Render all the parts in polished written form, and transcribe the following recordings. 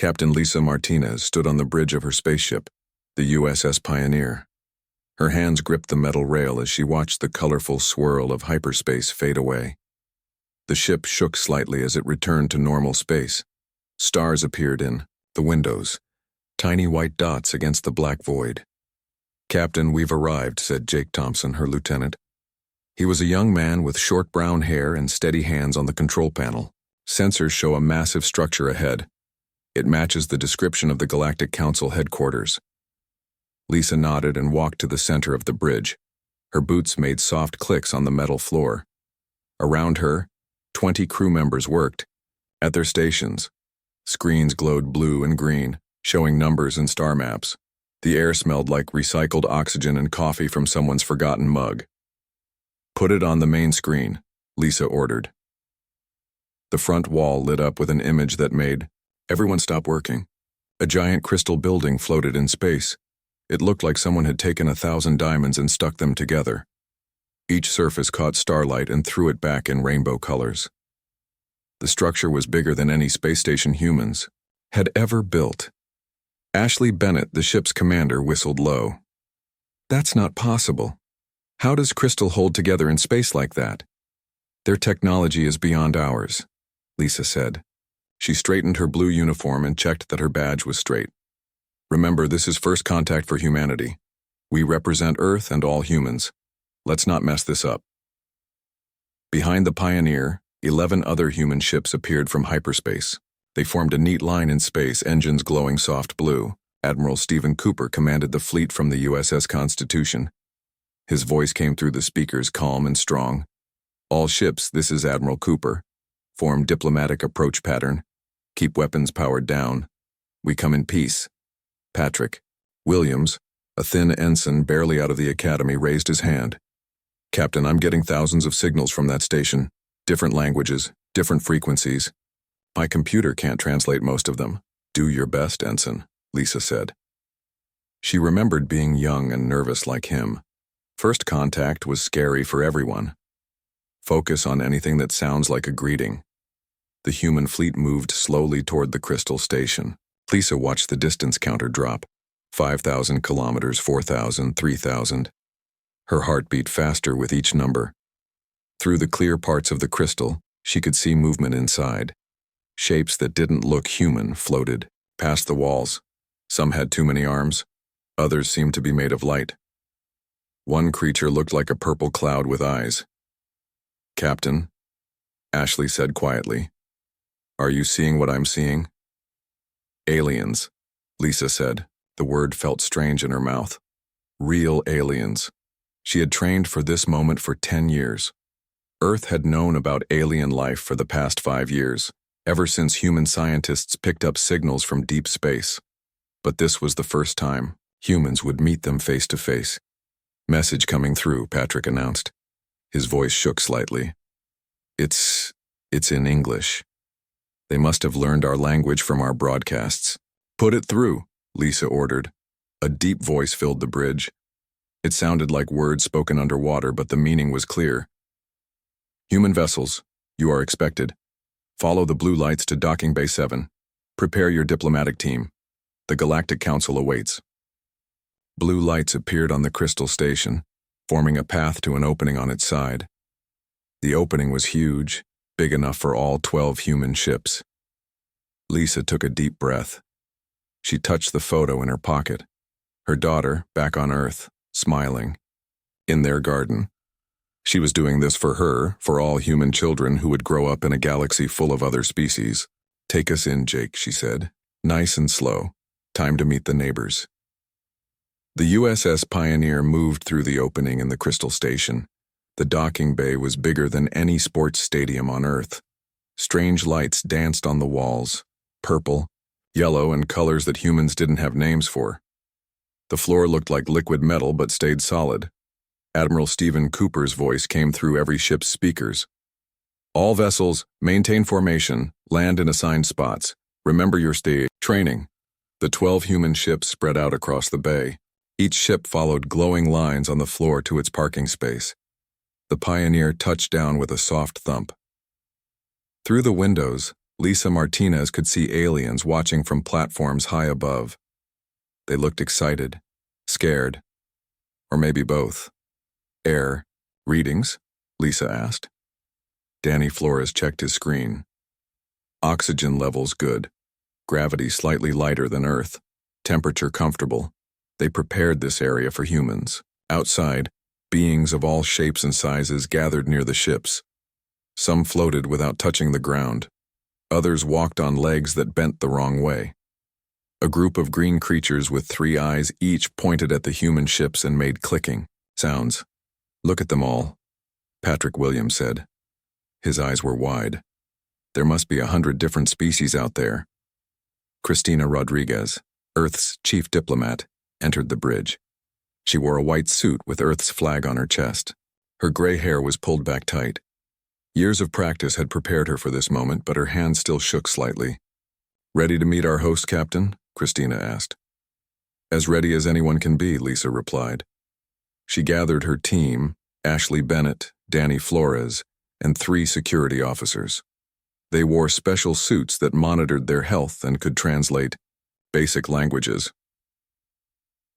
Captain Lisa Martinez stood on the bridge of her spaceship, the USS Pioneer. Her hands gripped the metal rail as she watched the colorful swirl of hyperspace fade away. The ship shook slightly as it returned to normal space. Stars appeared in the windows, tiny white dots against the black void. "Captain, we've arrived," said Jake Thompson, her lieutenant. He was a young man with short brown hair and steady hands on the control panel. Sensors show a massive structure ahead. It matches the description of the Galactic Council headquarters. Lisa nodded and walked to the center of the bridge. Her boots made soft clicks on the metal floor. Around her, 20 crew members worked. At their stations, screens glowed blue and green, showing numbers and star maps. The air smelled like recycled oxygen and coffee from someone's forgotten mug. "Put it on the main screen," Lisa ordered. The front wall lit up with an image that made everyone stop working. A giant crystal building floated in space. It looked like someone had taken 1,000 diamonds and stuck them together. Each surface caught starlight and threw it back in rainbow colors. The structure was bigger than any space station humans had ever built. Ashley Bennett, the ship's commander, whistled low. "That's not possible. How does crystal hold together in space like that?" "Their technology is beyond ours," Lisa said. She straightened her blue uniform and checked that her badge was straight. "Remember, this is first contact for humanity. We represent Earth and all humans. Let's not mess this up." Behind the Pioneer, 11 other human ships appeared from hyperspace. They formed a neat line in space, engines glowing soft blue. Admiral Stephen Cooper commanded the fleet from the USS Constitution. His voice came through the speakers, calm and strong. "All ships, this is Admiral Cooper. Form diplomatic approach pattern. Keep weapons powered down. We come in peace." Patrick Williams, a thin ensign barely out of the academy, raised his hand. "Captain, I'm getting thousands of signals from that station. Different languages, different frequencies. My computer can't translate most of them." "Do your best, Ensign," Lisa said. She remembered being young and nervous like him. First contact was scary for everyone. Focus on anything that sounds like a greeting. The human fleet moved slowly toward the crystal station. Lisa watched the distance counter drop. 5,000 kilometers, 4,000, 3,000. Her heart beat faster with each number. Through the clear parts of the crystal, she could see movement inside. Shapes that didn't look human floated past the walls. Some had too many arms. Others seemed to be made of light. One creature looked like a purple cloud with eyes. "Captain," Ashley said quietly, "are you seeing what I'm seeing?" "Aliens," Lisa said. The word felt strange in her mouth. Real aliens. She had trained for this moment for 10 years. Earth had known about alien life for the past 5 years, ever since human scientists picked up signals from deep space. But this was the first time humans would meet them face to face. "Message coming through," Patrick announced. His voice shook slightly. It's in English. They must have learned our language from our broadcasts." "Put it through," Lisa ordered. A deep voice filled the bridge. It sounded like words spoken underwater, but the meaning was clear. "Human vessels, you are expected. Follow the blue lights to Docking Bay 7. Prepare your diplomatic team. The Galactic Council awaits." Blue lights appeared on the crystal station, forming a path to an opening on its side. The opening was huge, big enough for all 12 human ships. Lisa took a deep breath. She touched the photo in her pocket. Her daughter, back on Earth, smiling. In their garden. She was doing this for her, for all human children who would grow up in a galaxy full of other species. "Take us in, Jake," she said. "Nice and slow. Time to meet the neighbors." The USS Pioneer moved through the opening in the crystal station. The docking bay was bigger than any sports stadium on Earth. Strange lights danced on the walls, purple, yellow, and colors that humans didn't have names for. The floor looked like liquid metal but stayed solid. Admiral Stephen Cooper's voice came through every ship's speakers. "All vessels, maintain formation, land in assigned spots. Remember your training." The 12 human ships spread out across the bay. Each ship followed glowing lines on the floor to its parking space. The Pioneer touched down with a soft thump. Through the windows, Lisa Martinez could see aliens watching from platforms high above. They looked excited, scared, or maybe both. Air, readings? Lisa asked. Danny Flores checked his screen. Oxygen levels good. Gravity slightly lighter than Earth. Temperature comfortable. They prepared this area for humans. Outside, beings of all shapes and sizes gathered near the ships. Some floated without touching the ground. Others walked on legs that bent the wrong way. A group of green creatures with 3 eyes each pointed at the human ships and made clicking sounds. "Look at them all," Patrick Williams said. His eyes were wide. "There must be 100 different species out there." Cristina Rodriguez, Earth's chief diplomat, entered the bridge. She wore a white suit with Earth's flag on her chest. Her gray hair was pulled back tight. Years of practice had prepared her for this moment, but her hands still shook slightly. "Ready to meet our host, Captain?" Cristina asked. "As ready as anyone can be," Lisa replied. She gathered her team, Ashley Bennett, Danny Flores, and 3 security officers. They wore special suits that monitored their health and could translate basic languages.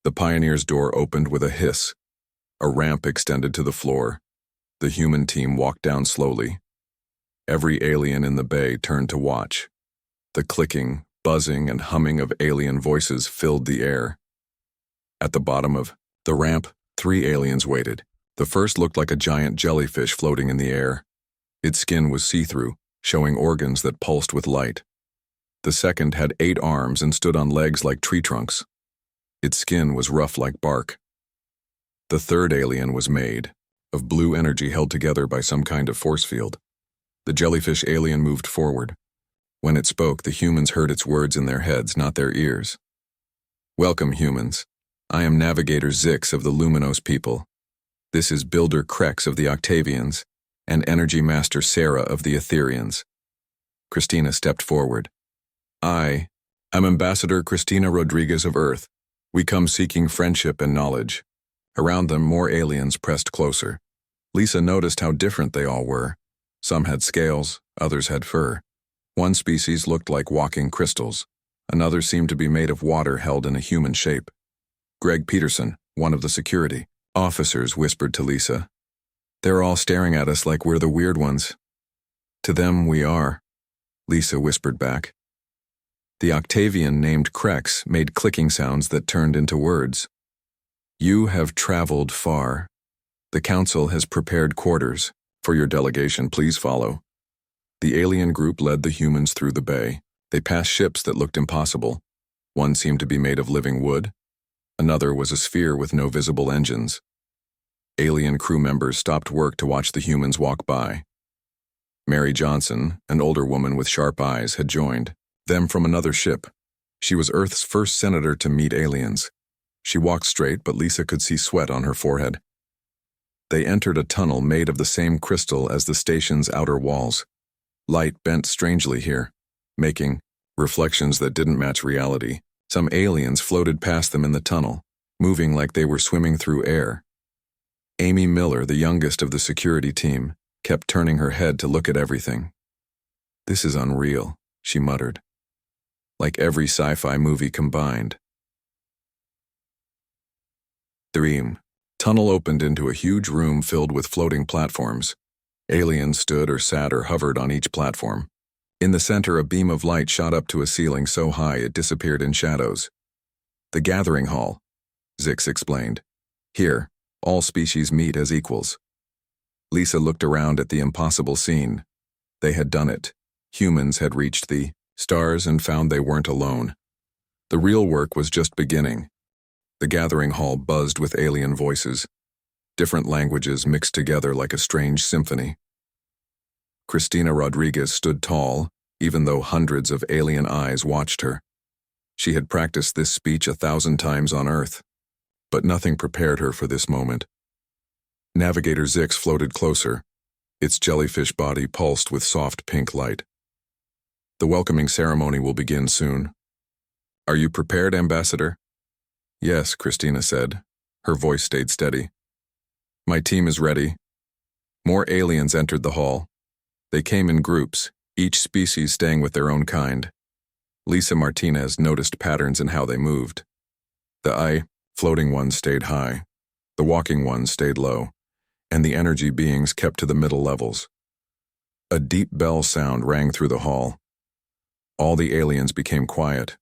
The Pioneer's door opened with a hiss. A ramp extended to the floor. The human team walked down slowly. Every alien in the bay turned to watch. The clicking, buzzing, and humming of alien voices filled the air. At the bottom of the ramp, 3 aliens waited. The first looked like a giant jellyfish floating in the air. Its skin was see-through, showing organs that pulsed with light. The second had 8 arms and stood on legs like tree trunks. Its skin was rough like bark. The third alien was made of blue energy held together by some kind of force field. The jellyfish alien moved forward. When it spoke, the humans heard its words in their heads, not their ears. "Welcome, humans. I am Navigator Zix of the Luminos people. This is Builder Krex of the Octavians, and Energy Master Sarah of the Etherians." Cristina stepped forward. "I am Ambassador Cristina Rodriguez of Earth. We come seeking friendship and knowledge." Around them, more aliens pressed closer. Lisa noticed how different they all were. Some had scales, others had fur. One species looked like walking crystals. Another seemed to be made of water held in a human shape. Greg Peterson, one of the security officers, whispered to Lisa. "They're all staring at us like we're the weird ones." "To them, we are," Lisa whispered back. The Octavian named Krex made clicking sounds that turned into words. "You have traveled far. The Council has prepared quarters. For your delegation, please follow." The alien group led the humans through the bay. They passed ships that looked impossible. One seemed to be made of living wood. Another was a sphere with no visible engines. Alien crew members stopped work to watch the humans walk by. Mary Johnson, an older woman with sharp eyes, had joined them from another ship. She was Earth's first senator to meet aliens. She walked straight, but Lisa could see sweat on her forehead. They entered a tunnel made of the same crystal as the station's outer walls. Light bent strangely here, making reflections that didn't match reality. Some aliens floated past them in the tunnel, moving like they were swimming through air. Amy Miller, the youngest of the security team, kept turning her head to look at everything. "This is unreal," she muttered. "Like every sci-fi movie combined." Dream. Tunnel opened into a huge room filled with floating platforms. Aliens stood or sat or hovered on each platform. In the center, a beam of light shot up to a ceiling so high it disappeared in shadows. "The gathering hall," Zix explained. "Here, all species meet as equals." Lisa looked around at the impossible scene. They had done it. Humans had reached the stars and found they weren't alone. The real work was just beginning. The gathering hall buzzed with alien voices. Different languages mixed together like a strange symphony. Cristina Rodriguez stood tall, even though hundreds of alien eyes watched her. She had practiced this speech 1,000 times on Earth, but nothing prepared her for this moment. Navigator Zix floated closer. Its jellyfish body pulsed with soft pink light. "The welcoming ceremony will begin soon. Are you prepared, Ambassador?" "Yes," Cristina said. Her voice stayed steady. "My team is ready." More aliens entered the hall. They came in groups, each species staying with their own kind. Lisa Martinez noticed patterns in how they moved. The floating ones stayed high, the walking ones stayed low, and the energy beings kept to the middle levels. A deep bell sound rang through the hall. All the aliens became quiet.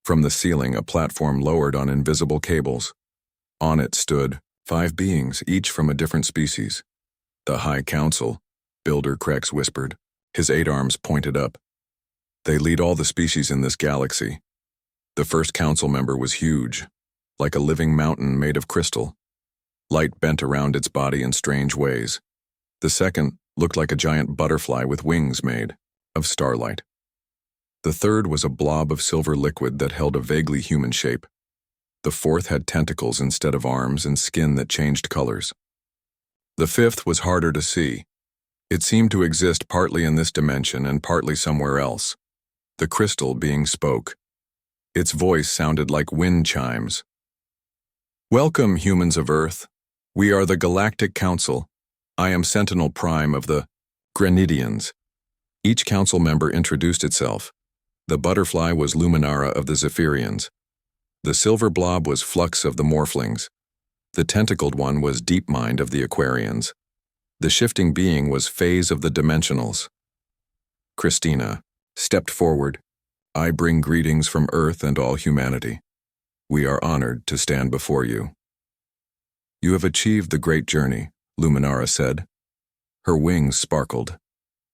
From the ceiling, a platform lowered on invisible cables. On it stood 5 beings, each from a different species. The High Council, Builder Krex whispered, his 8 arms pointed up. They lead all the species in this galaxy. The first council member was huge, like a living mountain made of crystal. Light bent around its body in strange ways. The second looked like a giant butterfly with wings made of starlight. The third was a blob of silver liquid that held a vaguely human shape. The fourth had tentacles instead of arms and skin that changed colors. The fifth was harder to see. It seemed to exist partly in this dimension and partly somewhere else. The crystal being spoke. Its voice sounded like wind chimes. Welcome, humans of Earth. We are the Galactic Council. I am Sentinel Prime of the Granidians. Each council member introduced itself. The butterfly was Luminara of the Zephyrians. The silver blob was Flux of the Morphlings. The tentacled one was Deepmind of the Aquarians. The shifting being was Phase of the Dimensionals. Christina stepped forward. I bring greetings from Earth and all humanity. We are honored to stand before you. You have achieved the great journey, Luminara said. Her wings sparkled.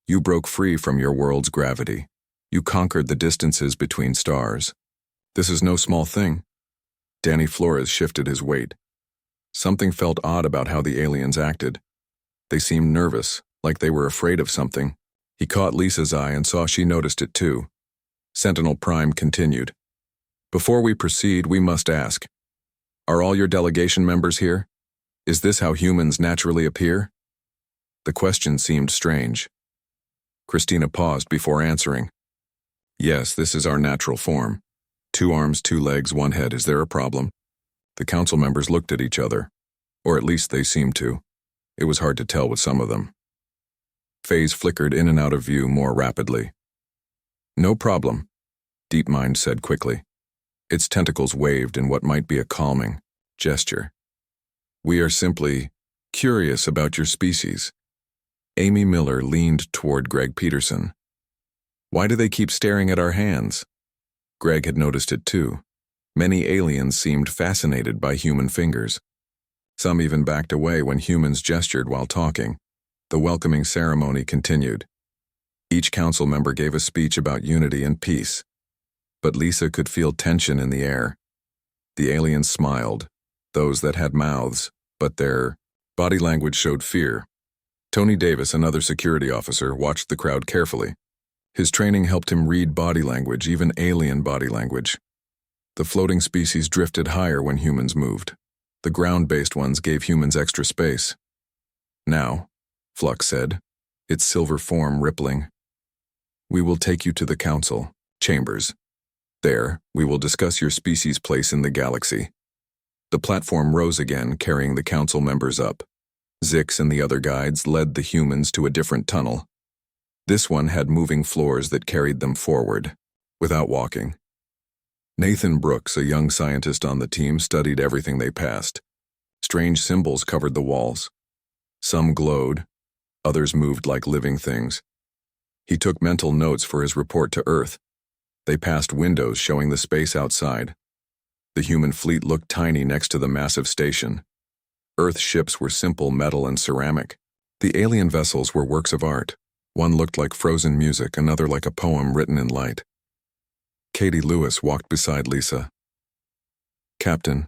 You broke free from your world's gravity. You conquered the distances between stars. This is no small thing. Danny Flores shifted his weight. Something felt odd about how the aliens acted. They seemed nervous, like they were afraid of something. He caught Lisa's eye and saw she noticed it too. Sentinel Prime continued. Before we proceed, we must ask, are all your delegation members here? Is this how humans naturally appear? The question seemed strange. Christina paused before answering. Yes, this is our natural form. 2 arms, 2 legs, 1 head. Is there a problem? The council members looked at each other, or at least they seemed to. It was hard to tell with some of them. Phase flickered in and out of view more rapidly. No problem, Deepmind said quickly. Its tentacles waved in what might be a calming gesture. We are simply curious about your species. Amy Miller leaned toward Greg Peterson. Why do they keep staring at our hands? Greg had noticed it too. Many aliens seemed fascinated by human fingers. Some even backed away when humans gestured while talking. The welcoming ceremony continued. Each council member gave a speech about unity and peace. But Lisa could feel tension in the air. The aliens smiled, those that had mouths, but their body language showed fear. Tony Davis, another security officer, watched the crowd carefully. His training helped him read body language, even alien body language. The floating species drifted higher when humans moved. The ground-based ones gave humans extra space. Now, Flux said, its silver form rippling, we will take you to the council chambers. There, we will discuss your species' place in the galaxy. The platform rose again, carrying the council members up. Zix and the other guides led the humans to a different tunnel. This one had moving floors that carried them forward, without walking. Nathan Brooks, a young scientist on the team, studied everything they passed. Strange symbols covered the walls. Some glowed, others moved like living things. He took mental notes for his report to Earth. They passed windows showing the space outside. The human fleet looked tiny next to the massive station. Earth ships were simple metal and ceramic. The alien vessels were works of art. One looked like frozen music, another like a poem written in light. Katie Lewis walked beside Lisa. Captain,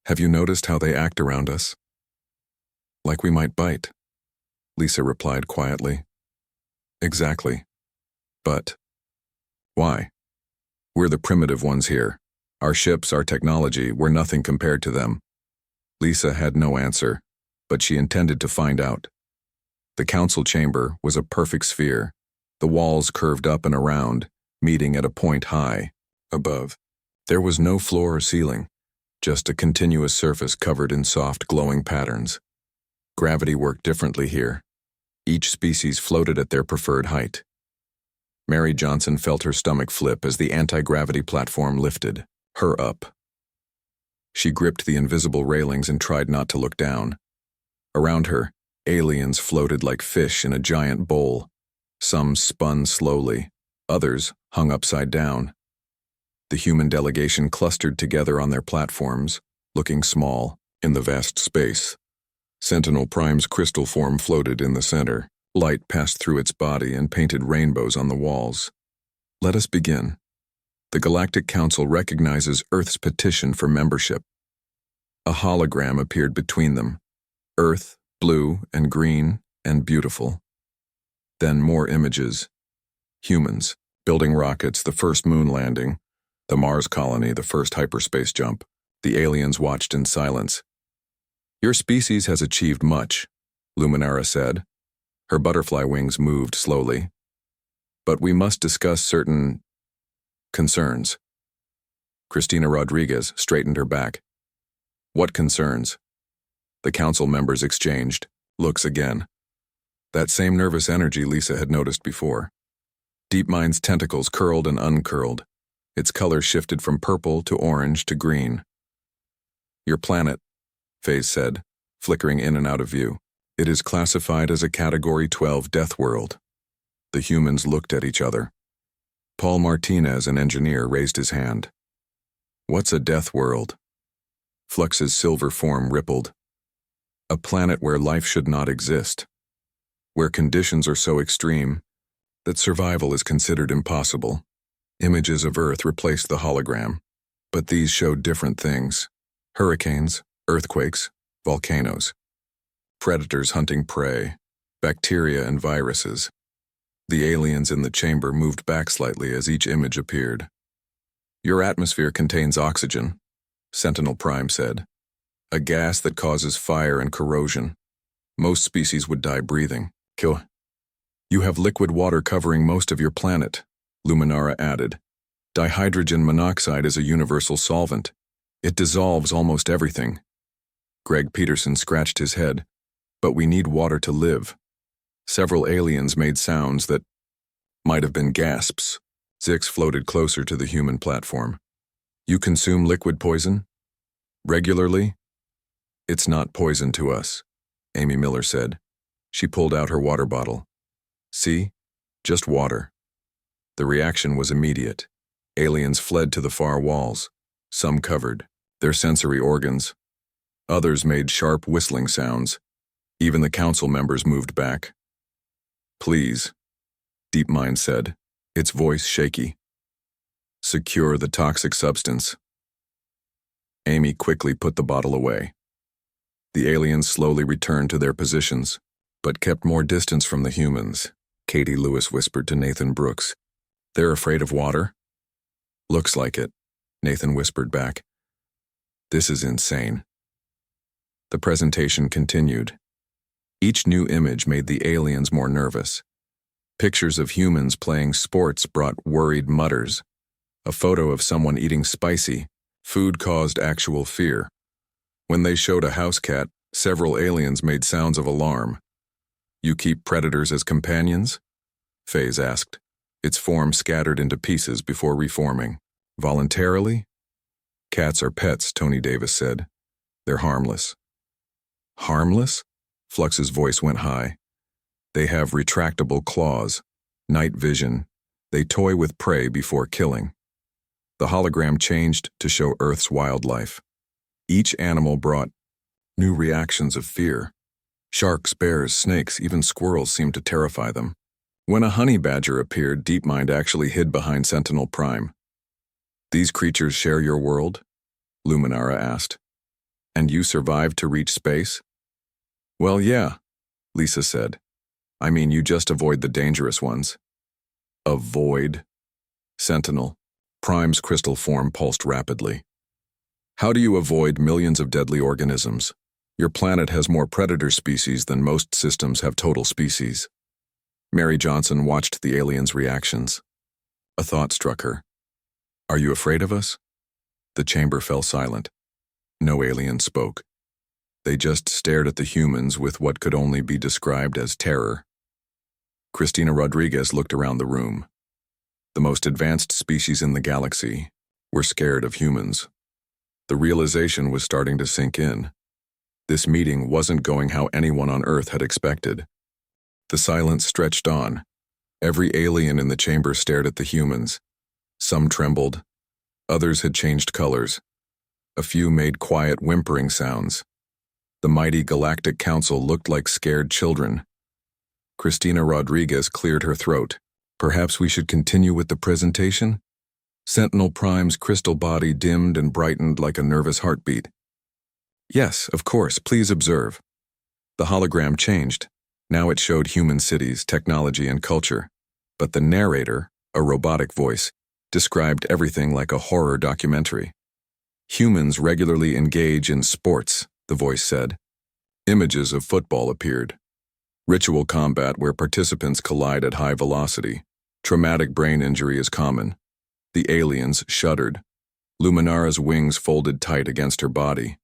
have you noticed how they act around us? Like we might bite, Lisa replied quietly. Exactly. But why? We're the primitive ones here. Our ships, our technology, we're nothing compared to them. Lisa had no answer, but she intended to find out. The council chamber was a perfect sphere. The walls curved up and around, meeting at a point high above. There was no floor or ceiling, just a continuous surface covered in soft, glowing patterns. Gravity worked differently here. Each species floated at their preferred height. Mary Johnson felt her stomach flip as the anti-gravity platform lifted, her up. She gripped the invisible railings and tried not to look down. Around her, aliens floated like fish in a giant bowl. Some spun slowly, others hung upside down. The human delegation clustered together on their platforms, looking small, in the vast space. Sentinel Prime's crystal form floated in the center. Light passed through its body and painted rainbows on the walls. Let us begin. The Galactic Council recognizes Earth's petition for membership. A hologram appeared between them. Earth, blue and green and beautiful. Then more images. Humans, building rockets, the first moon landing. The Mars colony, the first hyperspace jump. The aliens watched in silence. Your species has achieved much, Luminara said. Her butterfly wings moved slowly. But we must discuss certain concerns. Cristina Rodriguez straightened her back. What concerns? The council members exchanged looks again. That same nervous energy Lisa had noticed before. DeepMind's tentacles curled and uncurled. Its color shifted from purple to orange to green. Your planet, Faze said, flickering in and out of view. It is classified as a Category 12 death world. The humans looked at each other. Paul Martinez, an engineer, raised his hand. What's a death world? Flux's silver form rippled. A planet where life should not exist. Where conditions are so extreme that survival is considered impossible. Images of Earth replaced the hologram, but these showed different things. Hurricanes, earthquakes, volcanoes. Predators hunting prey, bacteria and viruses. The aliens in the chamber moved back slightly as each image appeared. Your atmosphere contains oxygen, Sentinel Prime said. A gas that causes fire and corrosion. Most species would die breathing. Kill. You have liquid water covering most of your planet, Luminara added. Dihydrogen monoxide is a universal solvent. It dissolves almost everything. Greg Peterson scratched his head. But we need water to live. Several aliens made sounds that might have been gasps. Zix floated closer to the human platform. You consume liquid poison? Regularly? It's not poison to us, Amy Miller said. She pulled out her water bottle. See? Just water. The reaction was immediate. Aliens fled to the far walls. Some covered their sensory organs. Others made sharp whistling sounds. Even the council members moved back. Please, DeepMind said, its voice shaky. Secure the toxic substance. Amy quickly put the bottle away. The aliens slowly returned to their positions, but kept more distance from the humans. Katie Lewis whispered to Nathan Brooks. They're afraid of water? Looks like it, Nathan whispered back. This is insane. The presentation continued. Each new image made the aliens more nervous. Pictures of humans playing sports brought worried mutters. A photo of someone eating spicy food caused actual fear. When they showed a house cat, several aliens made sounds of alarm. You keep predators as companions? Faze asked. Its form scattered into pieces before reforming. Voluntarily? Cats are pets, Tony Davis said. They're harmless. Harmless? Flux's voice went high. They have retractable claws, night vision. They toy with prey before killing. The hologram changed to show Earth's wildlife. Each animal brought new reactions of fear. Sharks, bears, snakes, even squirrels seemed to terrify them. When a honey badger appeared, DeepMind actually hid behind Sentinel Prime. These creatures share your world? Luminara asked. And you survived to reach space? Well, yeah, Lisa said. I mean, you just avoid the dangerous ones. Avoid? Sentinel. Prime's crystal form pulsed rapidly. How do you avoid millions of deadly organisms? Your planet has more predator species than most systems have total species. Mary Johnson watched the aliens' reactions. A thought struck her. Are you afraid of us? The chamber fell silent. No alien spoke. They just stared at the humans with what could only be described as terror. Cristina Rodriguez looked around the room. the most advanced species in the galaxy, were scared of humans. The realization was starting to sink in. This meeting wasn't going how anyone on Earth had expected. The silence stretched on. Every alien in the chamber stared at the humans. Some trembled. Others had changed colors. A few made quiet whimpering sounds. The mighty Galactic Council looked like scared children. Cristina Rodriguez cleared her throat. Perhaps we should continue with the presentation? Sentinel Prime's crystal body dimmed and brightened like a nervous heartbeat. Yes, of course, please observe. The hologram changed. Now it showed human cities, technology, and culture. But the narrator, a robotic voice, described everything like a horror documentary. Humans regularly engage in sports, the voice said. Images of football appeared. Ritual combat where participants collide at high velocity. Traumatic brain injury is common. The aliens shuddered. Luminara's wings folded tight against her body.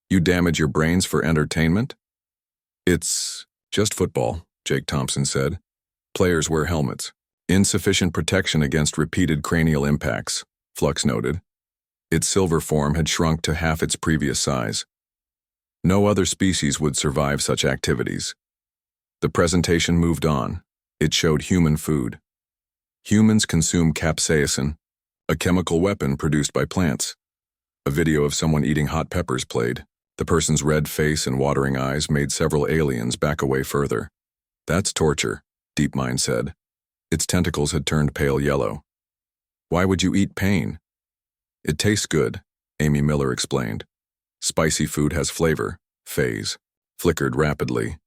You damage your brains for entertainment? It's just football, Jake Thompson said. Players wear helmets. Insufficient protection against repeated cranial impacts, Flux noted. Its silver form had shrunk to half its previous size. No other species would survive such activities. The presentation moved on. It showed human food. Humans consume capsaicin, a chemical weapon produced by plants. A video of someone eating hot peppers played. The person's red face and watering eyes made several aliens back away further. That's torture, DeepMind said. Its tentacles had turned pale yellow. Why would you eat pain? It tastes good, Amy Miller explained. Spicy food has flavor, phase, flickered rapidly.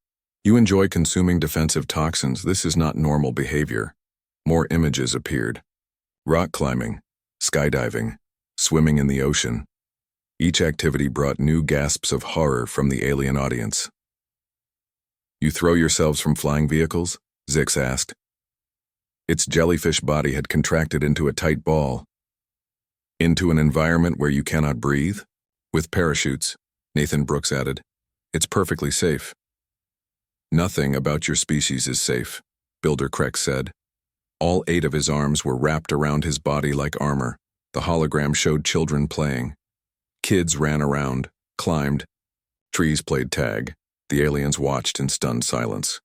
You enjoy consuming defensive toxins. This is not normal behavior. More images appeared. Rock climbing, skydiving, swimming in the ocean. Each activity brought new gasps of horror from the alien audience. You throw yourselves from flying vehicles? Zix asked. Its jellyfish body had contracted into a tight ball. Into an environment where you cannot breathe? With parachutes, Nathan Brooks added. It's perfectly safe. Nothing about your species is safe, Builder Krex said. All 8 of his arms were wrapped around his body like armor. The hologram showed children playing. Kids ran around, climbed. Trees played tag. The aliens watched in stunned silence.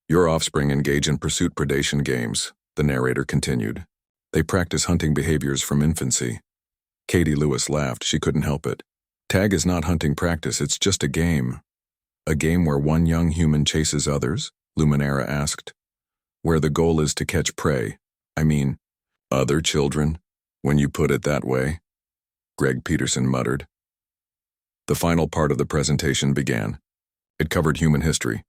Your offspring engage in pursuit-predation games, the narrator continued. They practice hunting behaviors from infancy. Katie Lewis laughed. She couldn't help it. Tag is not hunting practice, it's just a game. A game where one young human chases others? Luminara asked. Where the goal is to catch prey. I mean, other children, when you put it that way. Greg Peterson muttered. The final part of the presentation began. It covered human history.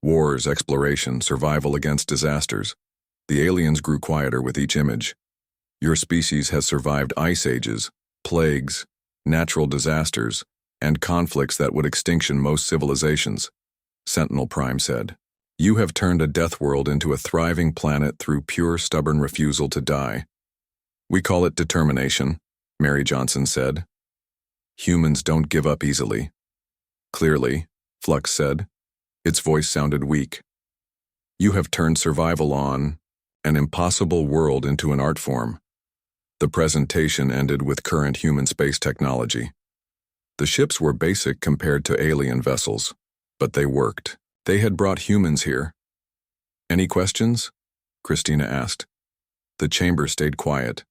Wars, exploration, survival against disasters. The aliens grew quieter with each image. Your species has survived ice ages, plagues, natural disasters, and conflicts that would extinction most civilizations, Sentinel Prime said. You have turned a death world into a thriving planet through pure stubborn refusal to die. We call it determination, Mary Johnson said. Humans don't give up easily. Clearly, Flux said. Its voice sounded weak. You have turned survival on an impossible world into an art form. The presentation ended with current human space technology. The ships were basic compared to alien vessels, but they worked. They had brought humans here. Any questions? Christina asked. The chamber stayed quiet.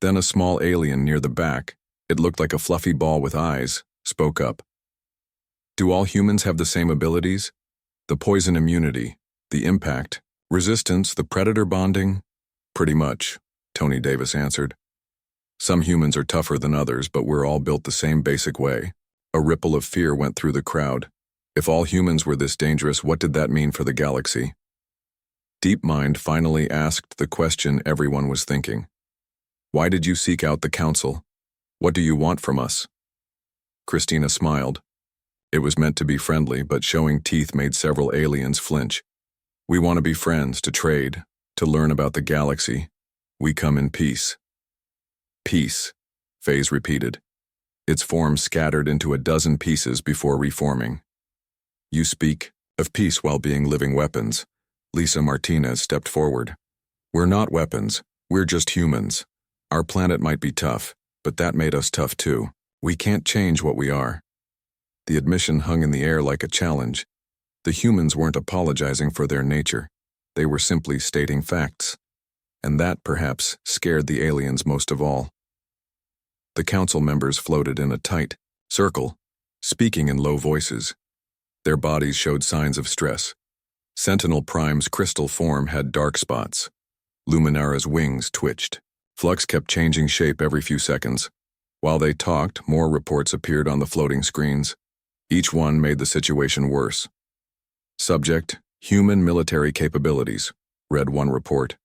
Then a small alien near the back, it looked like a fluffy ball with eyes, spoke up. Do all humans have the same abilities? The poison immunity, the impact, resistance, the predator bonding? Pretty much, Tony Davis answered. Some humans are tougher than others, but we're all built the same basic way. A ripple of fear went through the crowd. If all humans were this dangerous, what did that mean for the galaxy? DeepMind finally asked the question everyone was thinking. Why did you seek out the council? What do you want from us? Christina smiled. It was meant to be friendly, but showing teeth made several aliens flinch. We want to be friends, to trade, to learn about the galaxy. We come in peace. Peace, Phase repeated. Its form scattered into a dozen pieces before reforming. You speak of peace while being living weapons. Lisa Martinez stepped forward. We're not weapons. We're just humans. Our planet might be tough, but that made us tough too. We can't change what we are." The admission hung in the air like a challenge. The humans weren't apologizing for their nature. They were simply stating facts. And that, perhaps, scared the aliens most of all. The council members floated in a tight circle, speaking in low voices. Their bodies showed signs of stress. Sentinel Prime's crystal form had dark spots. Luminara's wings twitched. Flux kept changing shape every few seconds. While they talked, more reports appeared on the floating screens. Each one made the situation worse. Subject: Human military capabilities, read one report.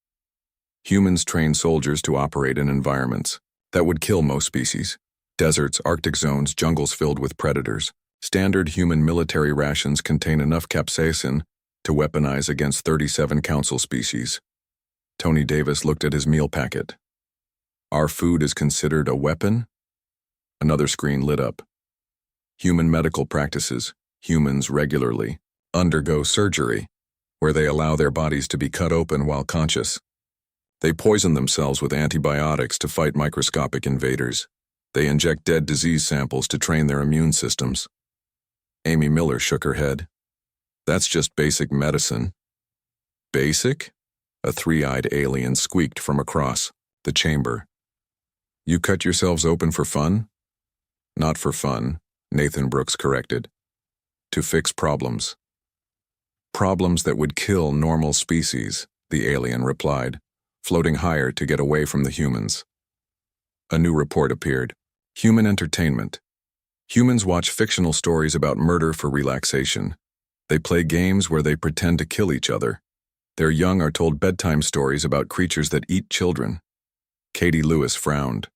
Humans train soldiers to operate in environments that would kill most species. Deserts, Arctic zones, jungles filled with predators. Standard human military rations contain enough capsaicin to weaponize against 37 council species. Tony Davis looked at his meal packet. Our food is considered a weapon? Another screen lit up. Human medical practices. Humans regularly undergo surgery, where they allow their bodies to be cut open while conscious. They poison themselves with antibiotics to fight microscopic invaders. They inject dead disease samples to train their immune systems. Amy Miller shook her head. That's just basic medicine. Basic? A three-eyed alien squeaked from across the chamber. You cut yourselves open for fun? Not for fun, Nathan Brooks corrected. To fix problems. Problems that would kill normal species, the alien replied, floating higher to get away from the humans. A new report appeared. Human entertainment. Humans watch fictional stories about murder for relaxation. They play games where they pretend to kill each other. Their young are told bedtime stories about creatures that eat children. Katie Lewis frowned.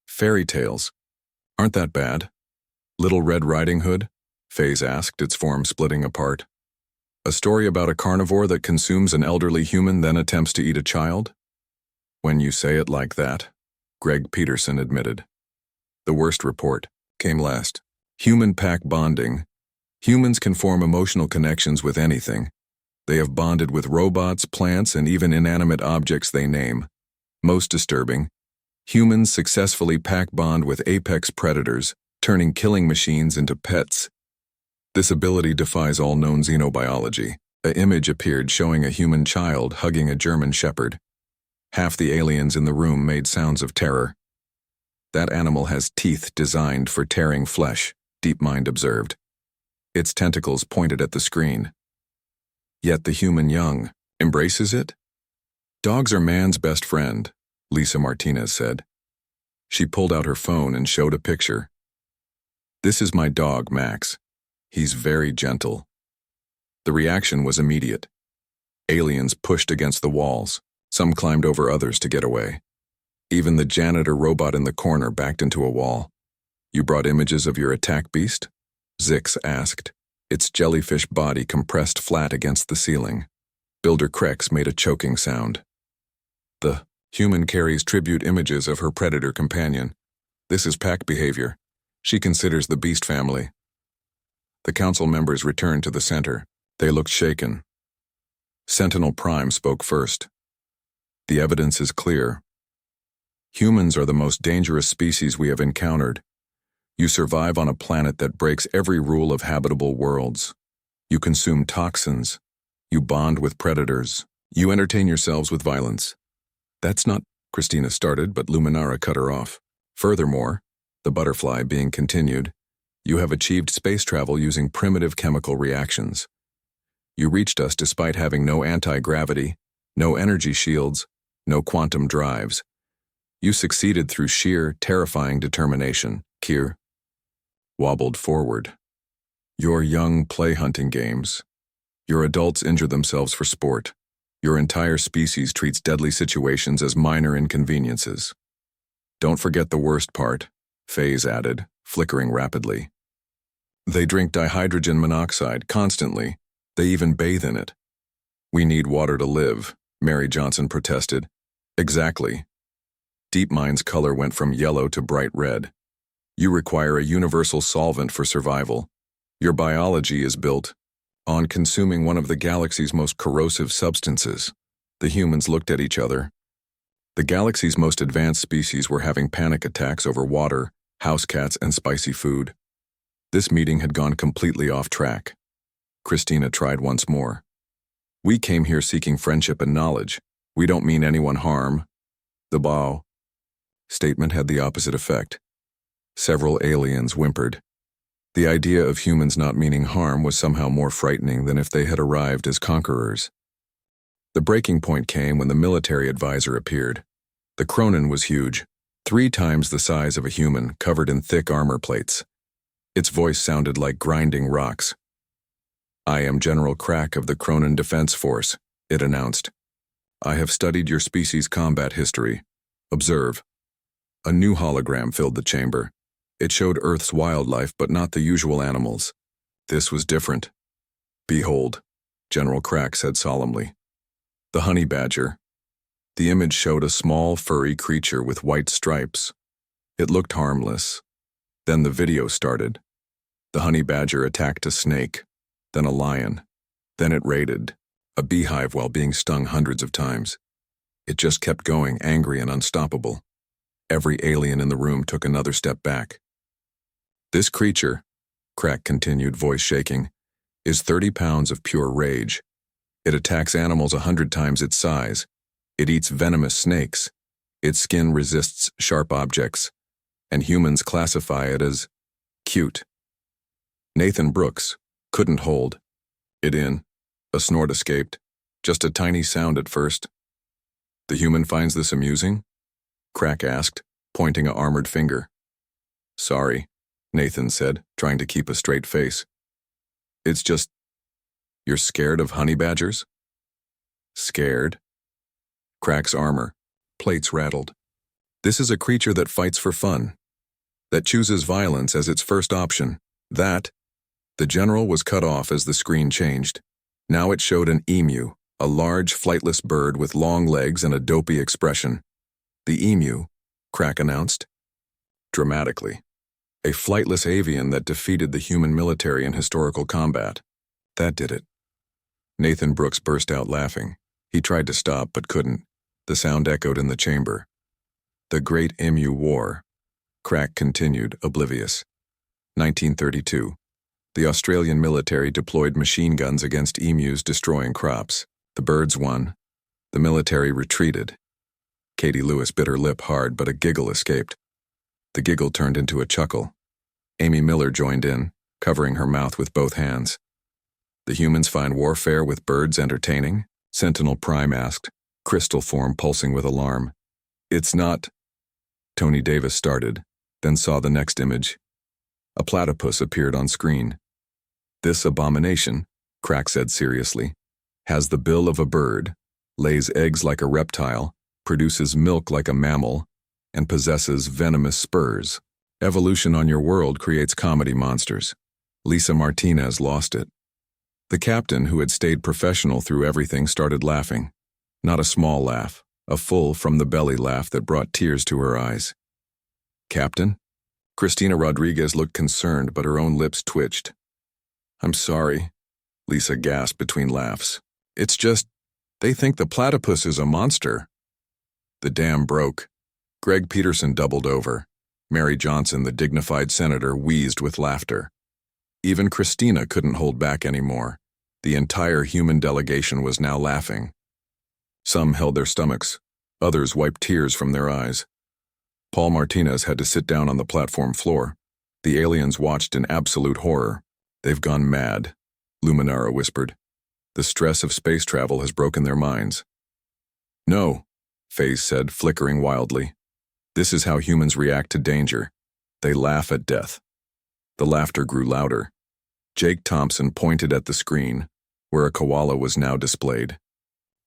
Fairy tales. Aren't that bad? Little Red Riding Hood? Faze asked, its form splitting apart. A story about a carnivore that consumes an elderly human then attempts to eat a child? When you say it like that, Greg Peterson admitted. The worst report came last. Human pack bonding. Humans can form emotional connections with anything. They have bonded with robots, plants, and even inanimate objects they name. Most disturbing, humans successfully pack bond with apex predators, turning killing machines into pets. This ability defies all known xenobiology. An image appeared showing a human child hugging a German shepherd. Half the aliens in the room made sounds of terror. That animal has teeth designed for tearing flesh, DeepMind observed. Its tentacles pointed at the screen. Yet the human young embraces it? Dogs are man's best friend, Lisa Martinez said. She pulled out her phone and showed a picture. This is my dog, Max. He's very gentle. The reaction was immediate. Aliens pushed against the walls. Some climbed over others to get away. Even the janitor robot in the corner backed into a wall. You brought images of your attack beast? Zix asked, its jellyfish body compressed flat against the ceiling. Builder Krex made a choking sound. The human carries tribute images of her predator companion. This is pack behavior. She considers the beast family. The council members returned to the center. They looked shaken. Sentinel Prime spoke first. The evidence is clear. Humans are the most dangerous species we have encountered. You survive on a planet that breaks every rule of habitable worlds. You consume toxins. You bond with predators. You entertain yourselves with violence. That's not, Christina started, but Luminara cut her off. Furthermore, the butterfly being continued, you have achieved space travel using primitive chemical reactions. You reached us despite having no anti-gravity, no energy shields, no quantum drives. You succeeded through sheer, terrifying determination. Kier wobbled forward. Your young play hunting games. Your adults injure themselves for sport. Your entire species treats deadly situations as minor inconveniences. Don't forget the worst part, Faze added, flickering rapidly. They drink dihydrogen monoxide constantly. They even bathe in it. We need water to live, Mary Johnson protested. Exactly. DeepMind's color went from yellow to bright red. You require a universal solvent for survival. Your biology is built on consuming one of the galaxy's most corrosive substances. The humans looked at each other. The galaxy's most advanced species were having panic attacks over water, house cats, and spicy food. This meeting had gone completely off track. Christina tried once more. We came here seeking friendship and knowledge. We don't mean anyone harm. The bow statement had the opposite effect. Several aliens whimpered. The idea of humans not meaning harm was somehow more frightening than if they had arrived as conquerors. The breaking point came when the military advisor appeared. The Cronin was huge, 3 times the size of a human, covered in thick armor plates. Its voice sounded like grinding rocks. I am General Crack of the Cronin Defense Force, it announced. I have studied your species' combat history. Observe. A new hologram filled the chamber. It showed Earth's wildlife, but not the usual animals. This was different. Behold, General Crack said solemnly. The honey badger. The image showed a small, furry creature with white stripes. It looked harmless. Then the video started. The honey badger attacked a snake, then a lion. Then it raided a beehive while being stung hundreds of times. It just kept going, angry and unstoppable. Every alien in the room took another step back. This creature, Crack continued, voice shaking, is 30 pounds of pure rage. It attacks animals 100 times its size. It eats venomous snakes. Its skin resists sharp objects, and humans classify it as cute. Nathan Brooks couldn't hold it in. A snort escaped, just a tiny sound at first. The human finds this amusing? Crack asked, pointing an armored finger. Sorry, Nathan said, trying to keep a straight face. It's just, you're scared of honey badgers? Scared? Crack's armor plates rattled. This is a creature that fights for fun, that chooses violence as its first option. The general was cut off as the screen changed. Now it showed an emu, a large flightless bird with long legs and a dopey expression. The emu, Crack announced, dramatically. A flightless avian that defeated the human military in historical combat. That did it. Nathan Brooks burst out laughing. He tried to stop but couldn't. The sound echoed in the chamber. The Great Emu War. Crack continued, oblivious. 1932. The Australian military deployed machine guns against emus, destroying crops. The birds won. The military retreated. Katie Lewis bit her lip hard, but a giggle escaped. The giggle turned into a chuckle. Amy Miller joined in, covering her mouth with both hands. The humans find warfare with birds entertaining? Sentinel Prime asked, crystal form pulsing with alarm. It's not. Tony Davis started, then saw the next image. A platypus appeared on screen. This abomination, Crack said seriously, has the bill of a bird, lays eggs like a reptile, produces milk like a mammal, and possesses venomous spurs. Evolution on your world creates comedy monsters. Lisa Martinez lost it. The captain, who had stayed professional through everything, started laughing. Not a small laugh, a full from-the-belly laugh that brought tears to her eyes. Captain? Christina Rodriguez looked concerned, but her own lips twitched. I'm sorry, Lisa gasped between laughs. It's just, they think the platypus is a monster. The dam broke. Greg Peterson doubled over. Mary Johnson, the dignified senator, wheezed with laughter. Even Christina couldn't hold back anymore. The entire human delegation was now laughing. Some held their stomachs. Others wiped tears from their eyes. Paul Martinez had to sit down on the platform floor. The aliens watched in absolute horror. They've gone mad, Luminara whispered. The stress of space travel has broken their minds. No, Faze said, flickering wildly. This is how humans react to danger. They laugh at death. The laughter grew louder. Jake Thompson pointed at the screen, where a koala was now displayed.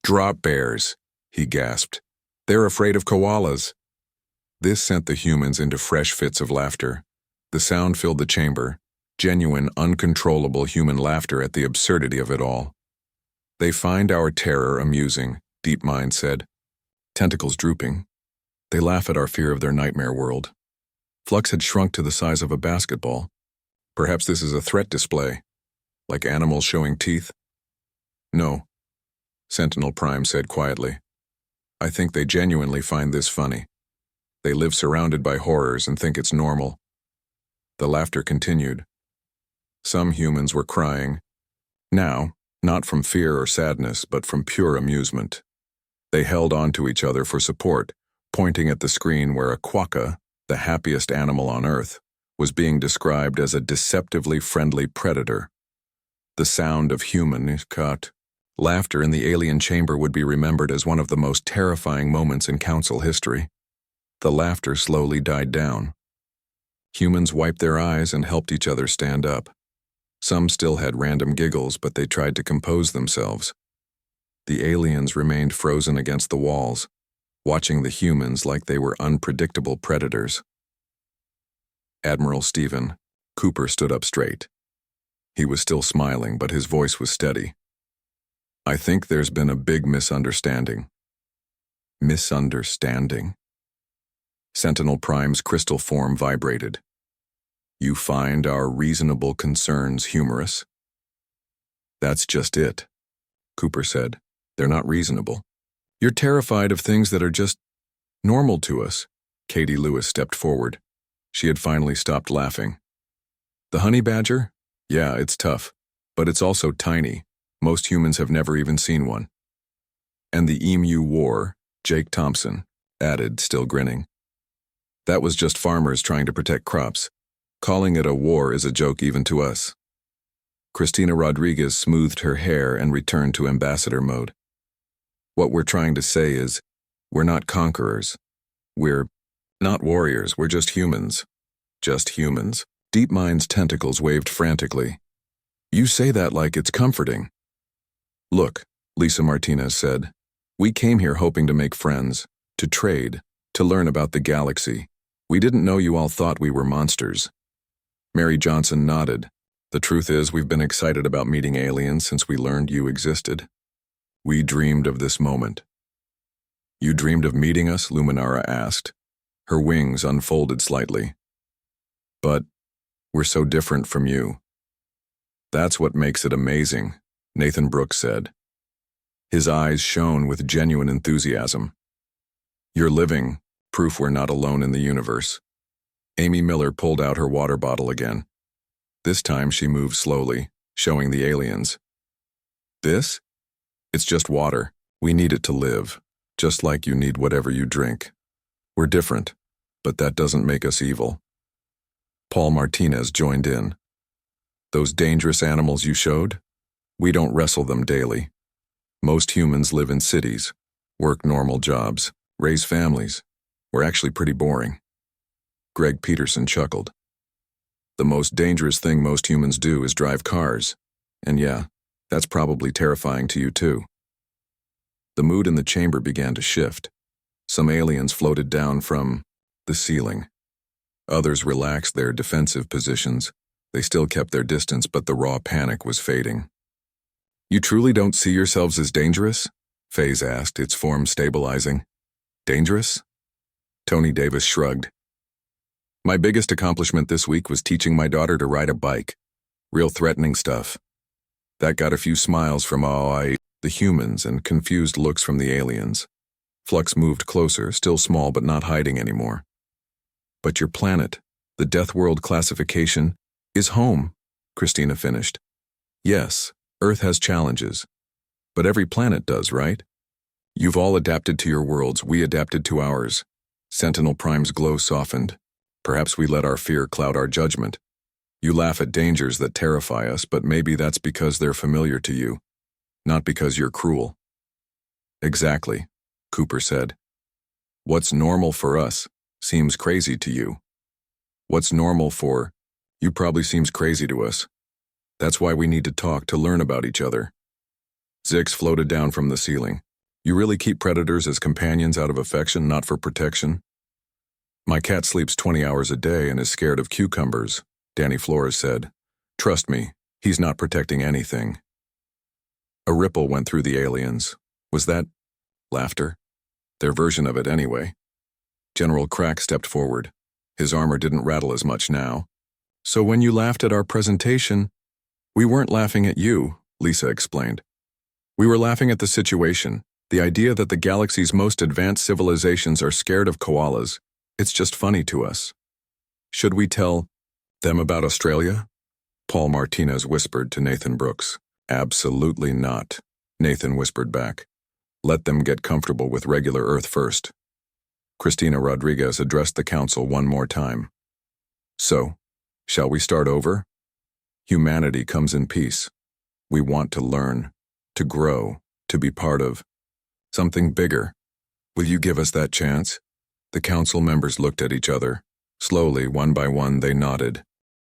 Drop bears, he gasped. They're afraid of koalas. This sent the humans into fresh fits of laughter. The sound filled the chamber, genuine, uncontrollable human laughter at the absurdity of it all. They find our terror amusing, DeepMind said. Tentacles drooping. They laugh at our fear of their nightmare world. Flux had shrunk to the size of a basketball. Perhaps this is a threat display, like animals showing teeth. No, Sentinel Prime said quietly. I think they genuinely find this funny. They live surrounded by horrors and think it's normal. The laughter continued. Some humans were crying. Now, not from fear or sadness, but from pure amusement. They held on to each other for support, pointing at the screen where a quokka, the happiest animal on Earth, was being described as a deceptively friendly predator. The sound of human cut. Laughter in the alien chamber would be remembered as one of the most terrifying moments in Council history. The laughter slowly died down. Humans wiped their eyes and helped each other stand up. Some still had random giggles, but they tried to compose themselves. The aliens remained frozen against the walls, watching the humans like they were unpredictable predators. Admiral Stephen, Cooper stood up straight. He was still smiling, but his voice was steady. I think there's been a big misunderstanding. Misunderstanding? Sentinel Prime's crystal form vibrated. You find our reasonable concerns humorous? That's just it, Cooper said. They're not reasonable. You're terrified of things that are just normal to us. Katie Lewis stepped forward. She had finally stopped laughing. The honey badger? Yeah, it's tough, but it's also tiny. Most humans have never even seen one. And the emu war, Jake Thompson added, still grinning. That was just farmers trying to protect crops. Calling it a war is a joke even to us. Christina Rodriguez smoothed her hair and returned to ambassador mode. What we're trying to say is, we're not conquerors. We're not warriors, we're just humans. Just humans. DeepMind's tentacles waved frantically. You say that like it's comforting. Look, Lisa Martinez said, we came here hoping to make friends, to trade, to learn about the galaxy. We didn't know you all thought we were monsters. Mary Johnson nodded. The truth is, we've been excited about meeting aliens since we learned you existed. We dreamed of this moment. You dreamed of meeting us? Luminara asked. Her wings unfolded slightly. But we're so different from you. That's what makes it amazing, Nathan Brooks said. His eyes shone with genuine enthusiasm. You're living proof we're not alone in the universe. Amy Miller pulled out her water bottle again. This time she moved slowly, showing the aliens. This? It's just water. We need it to live, just like you need whatever you drink. We're different, but that doesn't make us evil. Paul Martinez joined in. Those dangerous animals you showed? We don't wrestle them daily. Most humans live in cities, work normal jobs, raise families. We're actually pretty boring. Greg Peterson chuckled. The most dangerous thing most humans do is drive cars. And yeah, that's probably terrifying to you too. The mood in the chamber began to shift. Some aliens floated down from the ceiling. Others relaxed their defensive positions. They still kept their distance, but the raw panic was fading. You truly don't see yourselves as dangerous? FaZe asked, its form stabilizing. Dangerous? Tony Davis shrugged. My biggest accomplishment this week was teaching my daughter to ride a bike. Real threatening stuff. That got a few smiles from the humans and confused looks from the aliens. Flux moved closer, still small but not hiding anymore. But your planet, the Death World classification, is home, Christina finished. Yes, Earth has challenges. But every planet does, right? You've all adapted to your worlds, we adapted to ours. Sentinel Prime's glow softened. Perhaps we let our fear cloud our judgment. You laugh at dangers that terrify us, but maybe that's because they're familiar to you, not because you're cruel. Exactly, Cooper said. What's normal for us seems crazy to you. What's normal for you probably seems crazy to us. That's why we need to talk to learn about each other. Zix floated down from the ceiling. You really keep predators as companions out of affection, not for protection? My cat sleeps 20 hours a day and is scared of cucumbers, Danny Flores said. Trust me, he's not protecting anything. A ripple went through the aliens. Was that laughter? Their version of it anyway. General Crack stepped forward. His armor didn't rattle as much now. So when you laughed at our presentation, we weren't laughing at you, Lisa explained. We were laughing at the situation. The idea that the galaxy's most advanced civilizations are scared of koalas, it's just funny to us. Should we tell them about Australia? Paul Martinez whispered to Nathan Brooks. Absolutely not, Nathan whispered back. Let them get comfortable with regular Earth first. Cristina Rodriguez addressed the council one more time. So, shall we start over? Humanity comes in peace. We want to learn, to grow, to be part of something bigger. Will you give us that chance? The council members looked at each other. Slowly, one by one, they nodded.